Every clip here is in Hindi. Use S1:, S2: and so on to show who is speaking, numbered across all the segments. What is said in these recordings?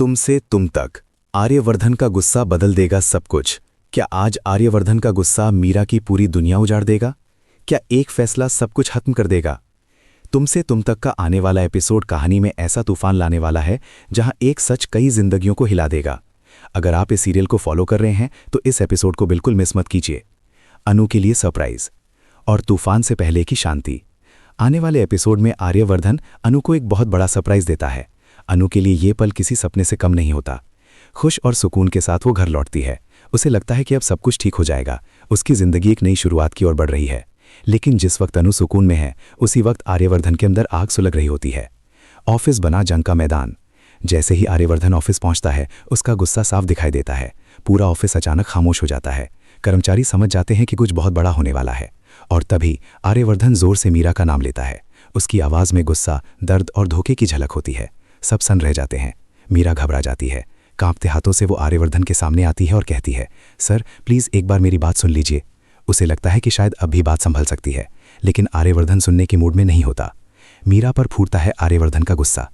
S1: तुमसे तुम तक आर्यवर्धन का गुस्सा बदल देगा सब कुछ। क्या आज आर्यवर्धन का गुस्सा मीरा की पूरी दुनिया उजाड़ देगा? क्या एक फैसला सब कुछ खत्म कर देगा? तुमसे तुम तक का आने वाला एपिसोड कहानी में ऐसा तूफान लाने वाला है जहां एक सच कई जिंदगियों को हिला देगा। अगर आप इस सीरियल को फॉलो कर रहे हैं तो इस एपिसोड को बिल्कुल मिस मत कीजिए। अनु के लिए सरप्राइज और तूफान से पहले की शांति। आने वाले एपिसोड में आर्यवर्धन अनु को एक बहुत बड़ा सरप्राइज देता है। अनु के लिए ये पल किसी सपने से कम नहीं होता। खुश और सुकून के साथ वो घर लौटती है। उसे लगता है कि अब सब कुछ ठीक हो जाएगा, उसकी जिंदगी एक नई शुरुआत की ओर बढ़ रही है। लेकिन जिस वक्त अनु सुकून में है उसी वक्त आर्यवर्धन के अंदर आग सुलग रही होती है। ऑफिस बना जंग का मैदान। जैसे ही आर्यवर्धन ऑफिस पहुंचता है उसका गुस्सा साफ दिखाई देता है। पूरा ऑफिस अचानक खामोश हो जाता है। कर्मचारी समझ जाते हैं कि कुछ बहुत बड़ा होने वाला है। और तभी आर्यवर्धन जोर से मीरा का नाम लेता है। उसकी आवाज़ में गुस्सा, दर्द और धोखे की झलक होती है। सब सन रह जाते हैं। मीरा घबरा जाती है। कांपते हाथों से वो आर्यवर्धन के सामने आती है और कहती है, सर प्लीज़ एक बार मेरी बात सुन लीजिए। उसे लगता है कि शायद अब भी बात संभल सकती है, लेकिन आर्यवर्धन सुनने के मूड में नहीं होता। मीरा पर फूटता है आर्यवर्धन का गुस्सा।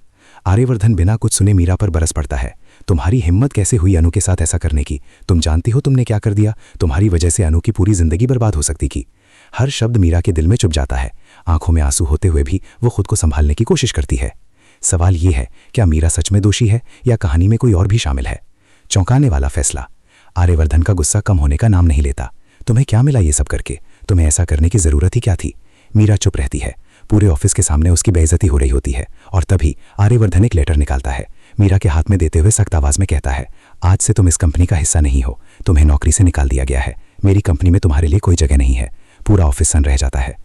S1: आर्यवर्धन बिना कुछ सुने मीरा पर बरस पड़ता है। तुम्हारी हिम्मत कैसे हुई अनु के साथ ऐसा करने की? तुम जानती हो तुमने क्या कर दिया? तुम्हारी वजह से अनु की पूरी जिंदगी बर्बाद हो सकती थी। हर शब्द मीरा के दिल में चुभ जाता है। आंखों में आंसू होते हुए भी वो खुद को संभालने की कोशिश करती है। सवाल ये है, क्या मीरा सच में दोषी है या कहानी में कोई और भी शामिल है? चौंकाने वाला फैसला। आर्यवर्धन का गुस्सा कम होने का नाम नहीं लेता। तुम्हें क्या मिला ये सब करके? तुम्हें ऐसा करने की जरूरत ही क्या थी? मीरा चुप रहती है। पूरे ऑफिस के सामने उसकी बेइज्जती हो रही होती है। और तभी आर्यवर्धन एक लेटर निकालता है। मीरा के हाथ में देते हुए सख्त आवाज में कहता है, आज से तुम इस कंपनी का हिस्सा नहीं हो। तुम्हें नौकरी से निकाल दिया गया है। मेरी कंपनी में तुम्हारे लिए कोई जगह नहीं है। पूरा ऑफिस सन रह जाता है।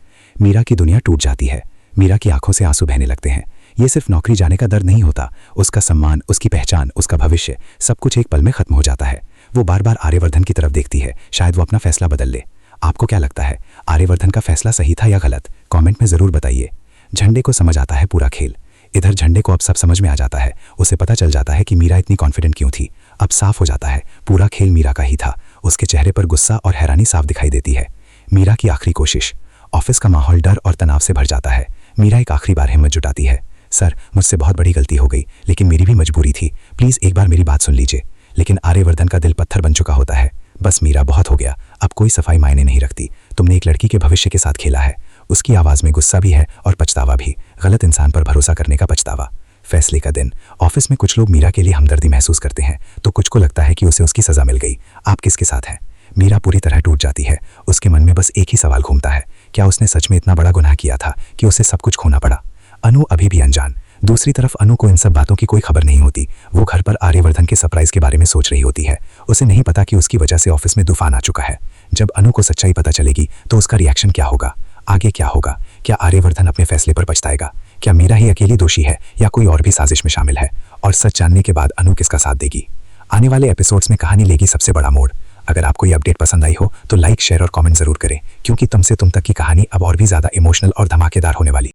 S1: मीरा की दुनिया टूट जाती है। मीरा की आंखों से आंसू बहने लगते हैं। ये सिर्फ नौकरी जाने का दर्द नहीं होता, उसका सम्मान, उसकी पहचान, उसका भविष्य, सब कुछ एक पल में खत्म हो जाता है। वो बार बार आर्यवर्धन की तरफ देखती है, शायद वो अपना फैसला बदल ले। आपको क्या लगता है, आर्यवर्धन का फैसला सही था या गलत? कमेंट में जरूर बताइए। झंडे को समझ आता है पूरा खेल। इधर झंडे को अब सब समझ में आ जाता है। उसे पता चल जाता है कि मीरा इतनी कॉन्फिडेंट क्यों थी। अब साफ हो जाता है, पूरा खेल मीरा का ही था। उसके चेहरे पर गुस्सा और हैरानी साफ दिखाई देती है। मीरा की आखिरी कोशिश। ऑफिस का माहौल डर और तनाव से भर जाता है। मीरा एक आखिरी बार हिम्मत जुटाती है, सर मुझसे बहुत बड़ी गलती हो गई, लेकिन मेरी भी मजबूरी थी। प्लीज़ एक बार मेरी बात सुन लीजिए। लेकिन आर्यवर्धन का दिल पत्थर बन चुका होता है। बस मीरा, बहुत हो गया, अब कोई सफाई मायने नहीं रखती। तुमने एक लड़की के भविष्य के साथ खेला है। उसकी आवाज़ में गुस्सा भी है और पछतावा भी। गलत इंसान पर भरोसा करने का पछतावा। फैसले का दिन। ऑफिस में कुछ लोग मीरा के लिए हमदर्दी महसूस करते हैं तो कुछ को लगता है कि उसे उसकी सज़ा मिल गई। आप किसके साथ हैं? मीरा पूरी तरह टूट जाती है। उसके मन में बस एक ही सवाल घूमता है, क्या उसने सच में इतना बड़ा गुनाह किया था कि उसे सब कुछ खोना पड़ा? अनु अभी भी अनजान। दूसरी तरफ अनु को इन सब बातों की कोई खबर नहीं होती। वो घर पर आर्यवर्धन के सरप्राइज के बारे में सोच रही होती है। उसे नहीं पता कि उसकी वजह से ऑफिस में तूफान आ चुका है। जब अनु को सच्चाई पता चलेगी तो उसका रिएक्शन क्या होगा? आगे क्या होगा? क्या आर्यवर्धन अपने फैसले पर पछताएगा? क्या मीरा ही अकेली दोषी है या कोई और भी साजिश में शामिल है? और सच जानने के बाद अनु किसका साथ देगी? आने वाले एपिसोड्स में कहानी लेगी सबसे बड़ा मोड़। अगर आपको ये अपडेट पसंद आई हो तो लाइक, शेयर और कमेंट जरूर करें, क्योंकि तुमसे तुम तक की कहानी अब और भी ज्यादा इमोशनल और धमाकेदार होने वाली।